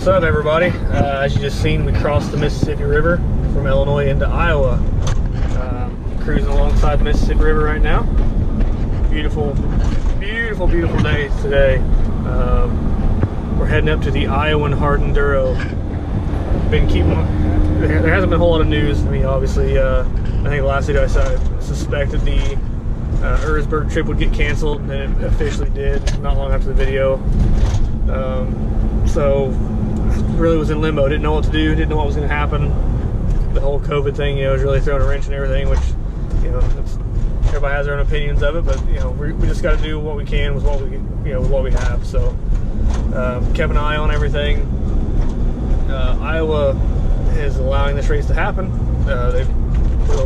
What's up, everybody? As you just seen, we crossed the Mississippi River from Illinois into Iowa. Cruising alongside the Mississippi River right now. Beautiful, beautiful, beautiful day today. We're heading up to the Iowan Hard Enduro. There hasn't been a whole lot of news. I mean, obviously, I think the last video I saw, I suspected the Erzberg trip would get canceled, and it officially did not long after the video. So really was in limbo. Didn't know what to do. Didn't know what was going to happen. The whole COVID thing, you know, was really throwing a wrench in everything. Which, you know, everybody has their own opinions of it, but you know, we just got to do what we can with what we, you know, with what we have. So kept an eye on everything. Iowa is allowing this race to happen. They've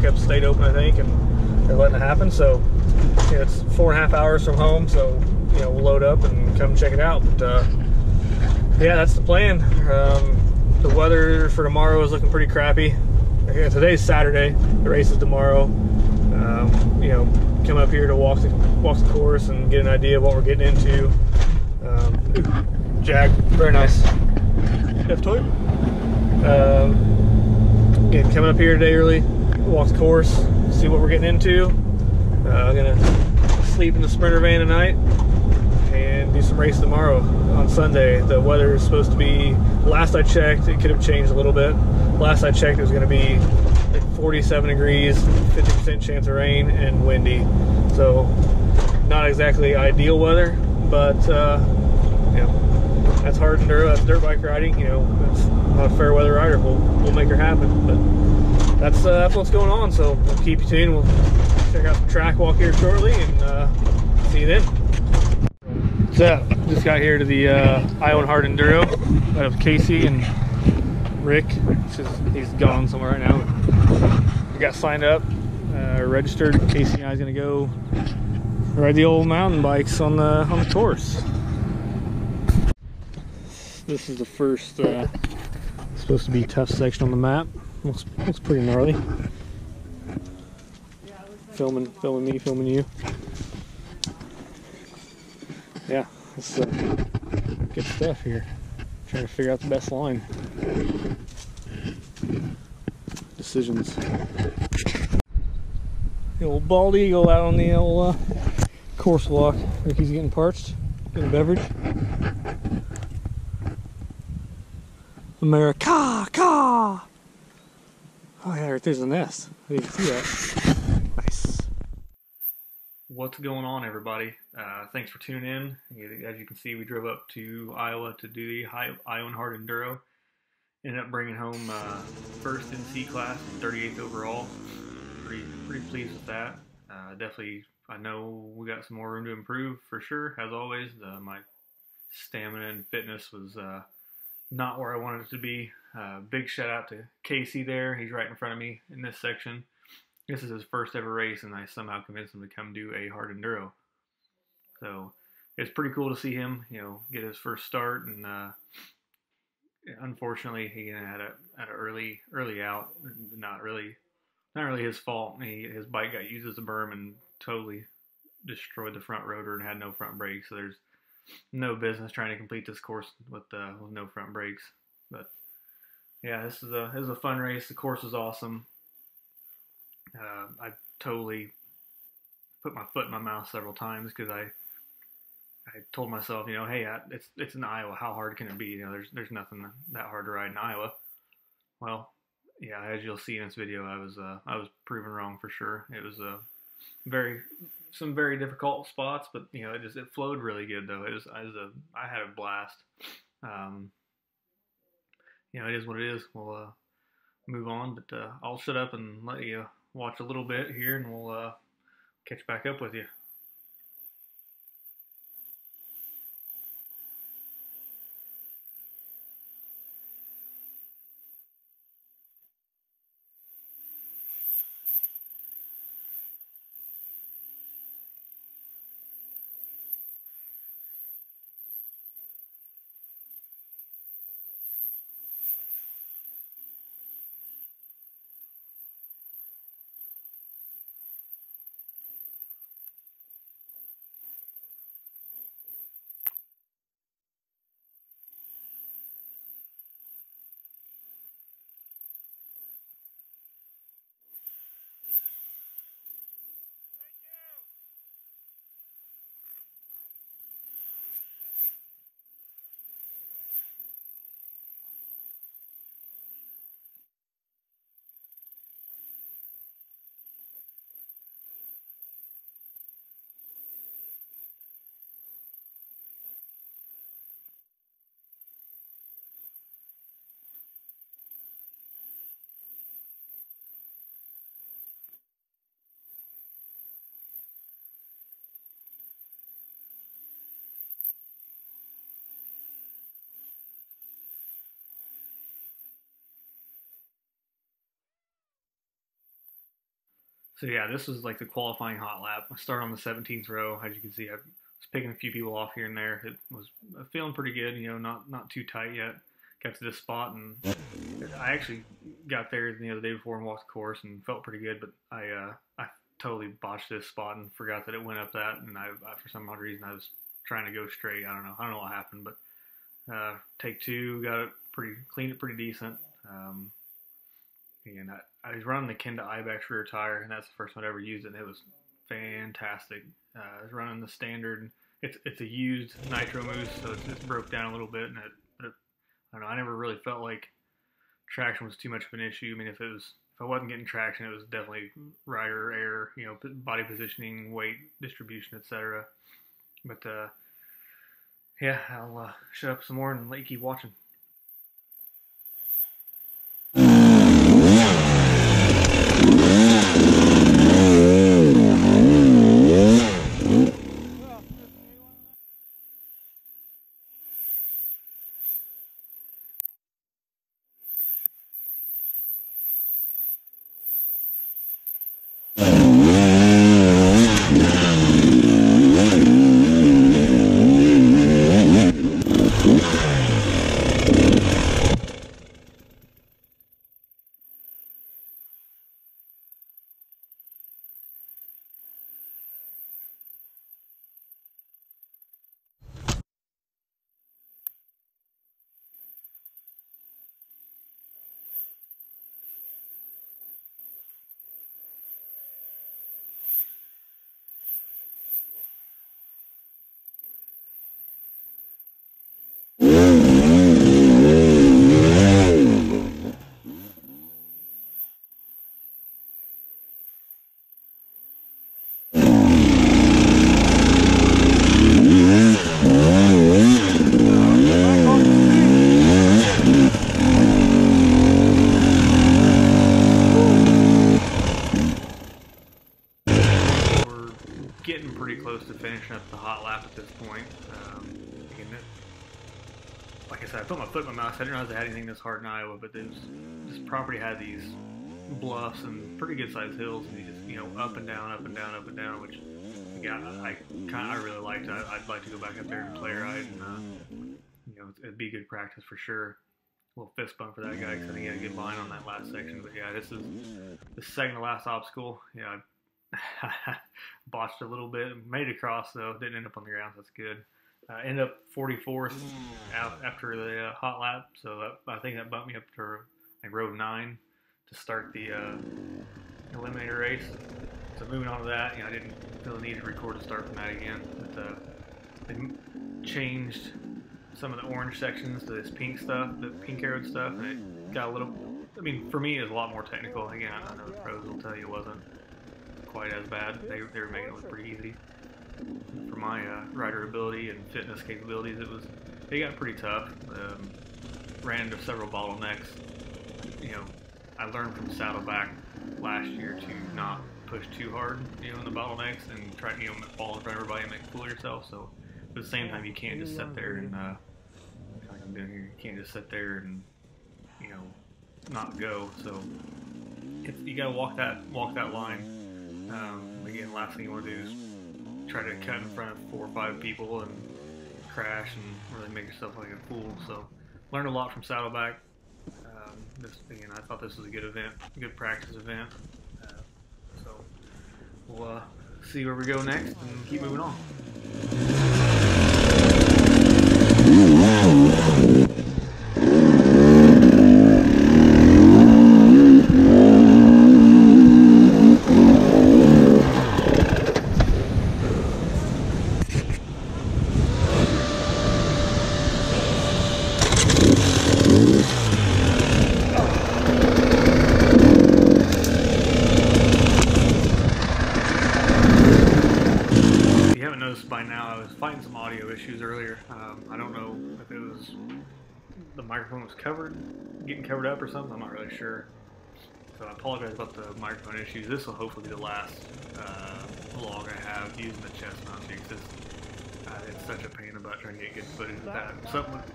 kept the state open, I think, and they're letting it happen. So you know, it's 4.5 hours from home. So you know, we'll load up and come check it out. But yeah, that's the plan. The weather for tomorrow is looking pretty crappy. Today's Saturday. The race is tomorrow. You know, come up here to walk the course and get an idea of what we're getting into. Jag, very nice. F-toy. Again, coming up here today early, walk the course, see what we're getting into. I'm gonna sleep in the Sprinter van tonight and do some race tomorrow on Sunday. The weather is supposed to be, last I checked, it could have changed a little bit. Last I checked, it was going to be like 47 degrees, 50% chance of rain, and windy. So not exactly ideal weather, but you know, that's hard enduro, that's dirt bike riding. You know, it's not a fair weather rider. We'll make her happen. But that's what's going on. So we'll keep you tuned. We'll check out the track walk here shortly, and see you then. So just got here to the Iowan Hard Enduro out of Casey and Rick. He's gone somewhere right now. We got signed up, registered. Casey and I is gonna go ride the old mountain bikes on the course. This is the first supposed to be tough section on the map. Looks pretty gnarly. Filming me, filming you. Yeah, it's good stuff here. Trying to figure out the best line. Decisions. The old bald eagle out on the old course walk. Ricky's getting parched, getting a beverage. America! Oh yeah, right there's a nest. I didn't see that. Nice. What's going on, everybody? Thanks for tuning in. As you can see, we drove up to Iowa to do the Iowan Hard Enduro. Ended up bringing home first in C class, 38th overall. Pretty pleased with that. Definitely, I know we got some more room to improve for sure. As always, my stamina and fitness was not where I wanted it to be. Big shout out to Casey there. He's right in front of me in this section. This is his first ever race, and I somehow convinced him to come do a hard enduro. So it's pretty cool to see him, you know, get his first start. And unfortunately, he had an early out. Not really his fault. His bike got used as a berm and totally destroyed the front rotor and had no front brakes. So there's no business trying to complete this course with no front brakes. But yeah, this is a fun race. The course was awesome. I totally put my foot in my mouth several times because I told myself, you know, hey, it's in Iowa. How hard can it be? You know, there's nothing that hard to ride in Iowa. Well, yeah, as you'll see in this video, I was proven wrong for sure. It was some very difficult spots, but you know, it flowed really good though. I had a blast. You know, it is what it is. We'll move on, but I'll shut up and let you watch a little bit here, and we'll catch back up with you. So yeah, this was like the qualifying hot lap. I started on the 17th row. As you can see, I was picking a few people off here and there. It was feeling pretty good, you know, not too tight yet. Got to this spot, and I actually got there, you know, the day before and walked the course and felt pretty good. But I totally botched this spot and forgot that it went up that, and I for some odd reason I was trying to go straight. I don't know what happened, but take two, got it cleaned it pretty decent. And I was running the Kenda Ibex rear tire, and that's the first one I ever used it, and it was fantastic. I was running the standard. It's a used nitro mousse, so it's broke down a little bit, and I don't know. I never really felt like traction was too much of an issue. I mean, if I wasn't getting traction, it was definitely rider error, you know, body positioning, weight distribution, etc. But yeah, I'll shut up some more and let you keep watching. Getting pretty close to finishing up the hot lap at this point. Again, like I said, I put my foot in my mouth. I didn't realize I had anything this hard in Iowa, but this property had these bluffs and pretty good sized hills, and you just, you know, up and down, up and down, up and down, which I really liked. I'd like to go back up there and play ride, and you know, it'd be good practice for sure. A little fist bump for that guy because I think he had a good line on that last section. But yeah, this is the second to last obstacle. Yeah, I botched a little bit. Made it across though. Didn't end up on the ground, so that's good. Ended up 44th after the hot lap, so I think that bumped me up to like row 9 to start the Eliminator race. So moving on to that, you know, I didn't feel the need to record a start from that again. But they changed some of the orange sections to this pink stuff, the pink arrowed stuff, and it got a little. I mean, for me, it was a lot more technical. Again, I know the pros will tell you it wasn't quite as bad. They were making it look pretty easy. For my rider ability and fitness capabilities, it got pretty tough. Ran into several bottlenecks. You know, I learned from Saddleback last year to not push too hard, you know, in the bottlenecks and try to, you know, fall in front of everybody and make a fool of yourself. So at the same time, you can't just sit there and like I'm doing here. You can't just sit there and, you know, not go. So you gotta walk that line. Again, last thing you want to do is try to cut in front of 4 or 5 people and crash and really make yourself like a fool. So learned a lot from Saddleback. Again, I thought this was a good event, good practice event. So we'll see where we go next and keep moving on. By now, I was fighting some audio issues earlier. I don't know if it was the microphone was getting covered up or something. I'm not really sure. So I apologize about the microphone issues. This will hopefully be the last vlog I have using the chest mount because it's such a pain in the butt trying to get good footage of that.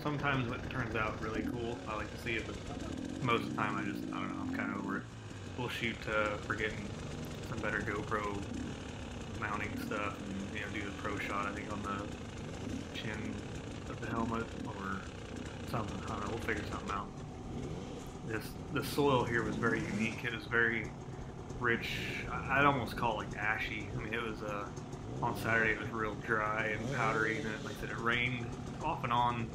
Sometimes it turns out really cool. I like to see it, but most of the time I don't know, I'm kind of over it. We'll shoot for getting some better GoPro mounting stuff, and, you know, do the pro shot, I think, on the chin of the helmet or something. I don't know, we'll figure something out. The soil here was very unique. It was very rich. I'd almost call it like ashy. I mean, it was on Saturday it was real dry and powdery, and like I said, it rained off and on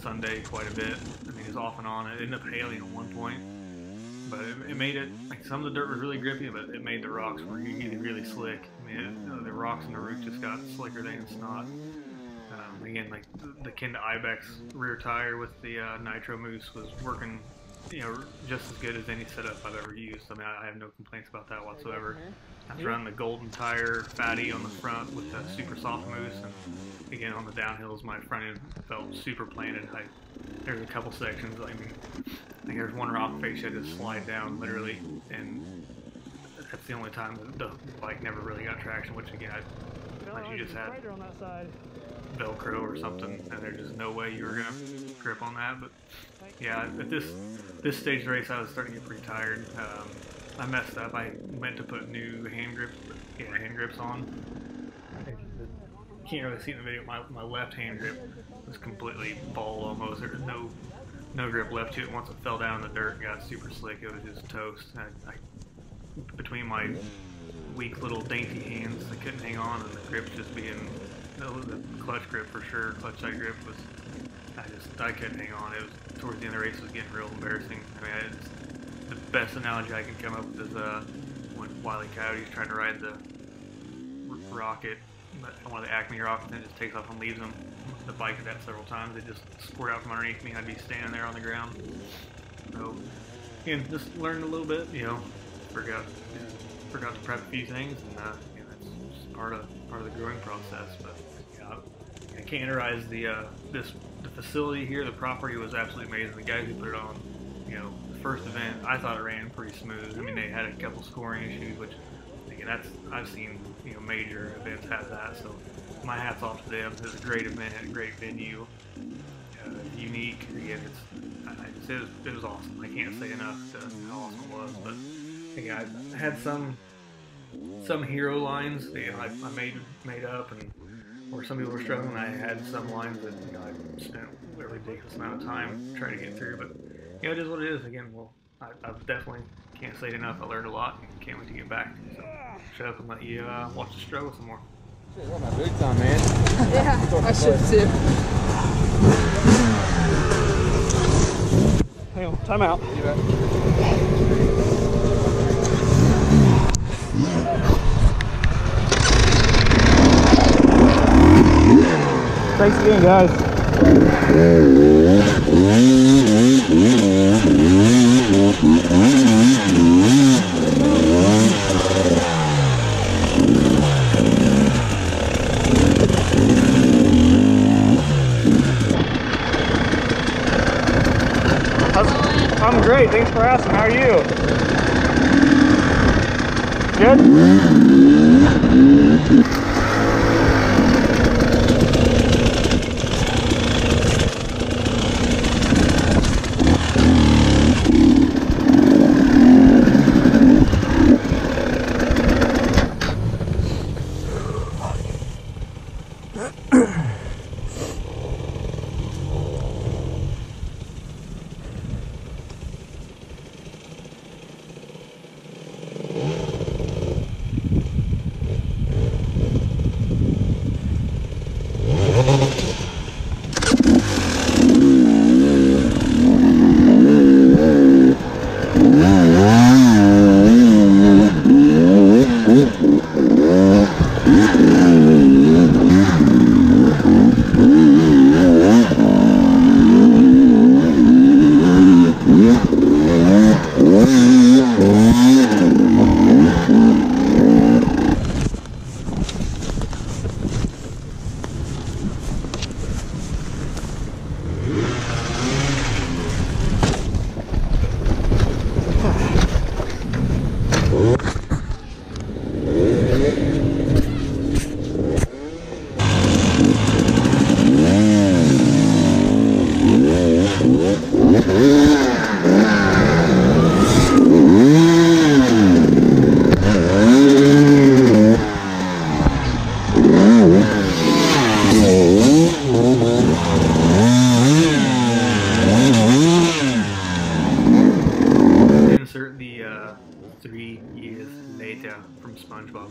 Sunday quite a bit. I mean, it was off and on. It ended up hailing at one point, but it made it, like, some of the dirt was really grippy, but it made the rocks really, really slick. I mean, the rocks in the roof just got slicker than snot. Again, like the Kenda Ibex rear tire with the Nitro Moose was working, you know, just as good as any setup I've ever used. I mean, I have no complaints about that whatsoever. I was running the Golden Tire Fatty on the front with the super soft Moose, and again on the downhills, my front end felt super planted. There's a couple sections, I mean, I think there's one rock face I just slide down literally, and that's the only time the bike never really got traction. Which again, like, you just had Velcro or something, and there's just no way you were gonna grip on that. But yeah, at this stage of the race, I was starting to get pretty tired. I messed up. I meant to put new hand grips on. You can't really see in the video. My left hand grip was completely bald almost. There was no grip left to it. Once it fell down in the dirt and got super slick, it was just toast. Between my weak little dainty hands, I couldn't hang on, and the grip just being the clutch grip for sure. Clutch side grip was, I couldn't hang on. It was towards the end of the race, it was getting real embarrassing. I mean, the best analogy I can come up with is when Wile E. Coyote's trying to ride the Rocket, one of the Acme Rockets, and it just takes off and leaves him. The bike did that several times. It just squirt out from underneath me. I'd be standing there on the ground. So, again, just learned a little bit. You know, forgot to prep a few things, and you know, that's just part of the growing process. But yeah, I categorize the facility here. The property was absolutely amazing. The guys who put it on, you know, the first event, I thought it ran pretty smooth. I mean, they had a couple scoring issues, which again, I've seen, you know, major events have that. So my hat's off to them. It was a great event, had a great venue, unique. Again, it was awesome. I can't say enough to how awesome it was. But again, I had some hero lines that, you know, I made up, and where some people were struggling, I had some lines that, you know, I spent a ridiculous amount of time trying to get through. But you know, it is what it is. Again, well, I definitely can't say it enough. I learned a lot and can't wait to get back. So shut up and let you watch the struggle some more. Shit, what my boots on, man? Yeah, I should too. Hang on, time out. Thanks again, guys. I'm great. Thanks for asking. How are you? Good?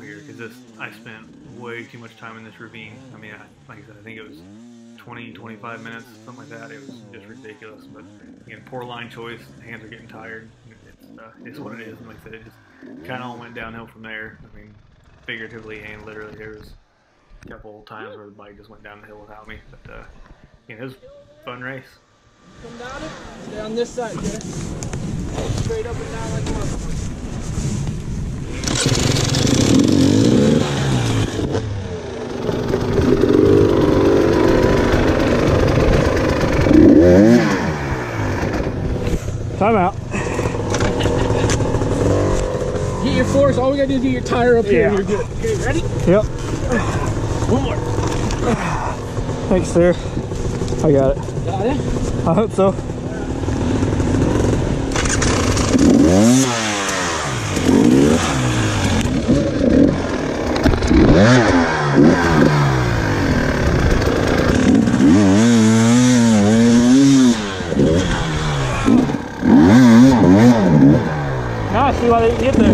here because I spent way too much time in this ravine. I mean, like I said, I think it was 20, 25 minutes, something like that. It was just ridiculous. But again, poor line choice. Hands are getting tired. It's what it is. And like I said, it just kind of all went downhill from there. I mean, figuratively and literally, there was a couple times where the bike just went down the hill without me. But it was a fun race. Come down it. Stay on this side, Jay. Straight up and down like one. Time out. Get your force. All we gotta do is get your tire up here and you're good. Okay, ready? Yep. One more. Thanks, sir. I got it. Got it? I hope so. Now I see why they didn't get there.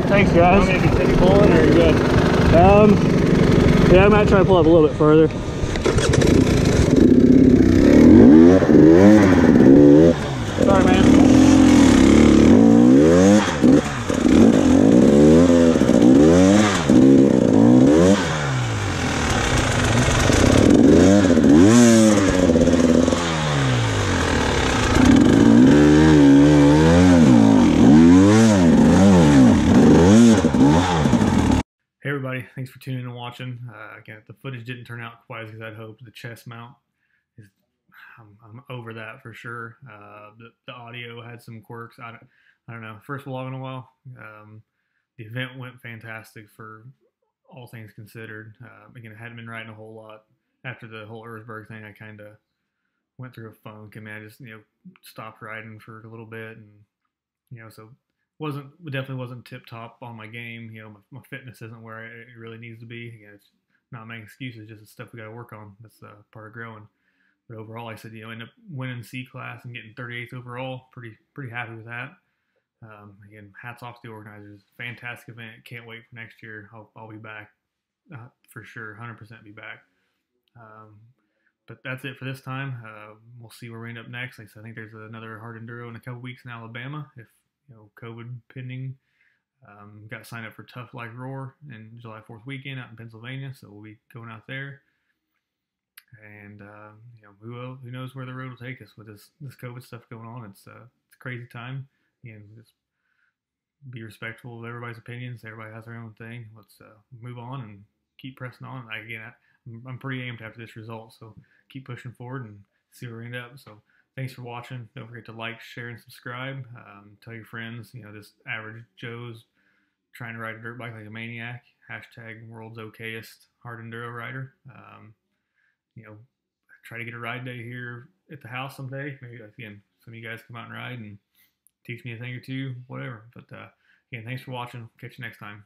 Thanks, guys. You want me to continue pulling, or are you good? Yeah, I might try to pull up a little bit further. Sorry, man. Hey everybody, thanks for tuning in and watching. Again, the footage didn't turn out quite as good as I'd hoped. The chest mount is, I'm over that for sure. The audio had some quirks. I don't know. First vlog in a while. The event went fantastic for all things considered. Again, I hadn't been riding a whole lot after the whole Erzberg thing. I kind of went through a funk. I mean, I just stopped riding for a little bit, and so. Definitely wasn't tip top on my game. My fitness isn't where it really needs to be. Again, it's not making excuses, just the stuff we got to work on. That's part of growing. But overall, I said, end up winning C class and getting 38th overall. Pretty happy with that. Again, hats off to the organizers. Fantastic event. Can't wait for next year. I'll be back for sure. 100% be back. But that's it for this time. We'll see where we end up next. Like I said, I think there's another Hard Enduro in a couple weeks in Alabama. If COVID pending. Got signed up for Tough Like Roar in July 4th weekend out in Pennsylvania, so we'll be going out there. And who knows where the road will take us with this COVID stuff going on. It's a crazy time. Just be respectful of everybody's opinions. Everybody has their own thing. Let's move on and keep pressing on. I'm pretty amped after this result, so keep pushing forward and see where we end up. So thanks for watching. Don't forget to like, share, and subscribe. Tell your friends, this average Joe's trying to ride a dirt bike like a maniac. # world's okayest hard enduro rider. Try to get a ride day here at the house someday. Maybe, again, some of you guys come out and ride and teach me a thing or two, whatever. But again, thanks for watching. Catch you next time.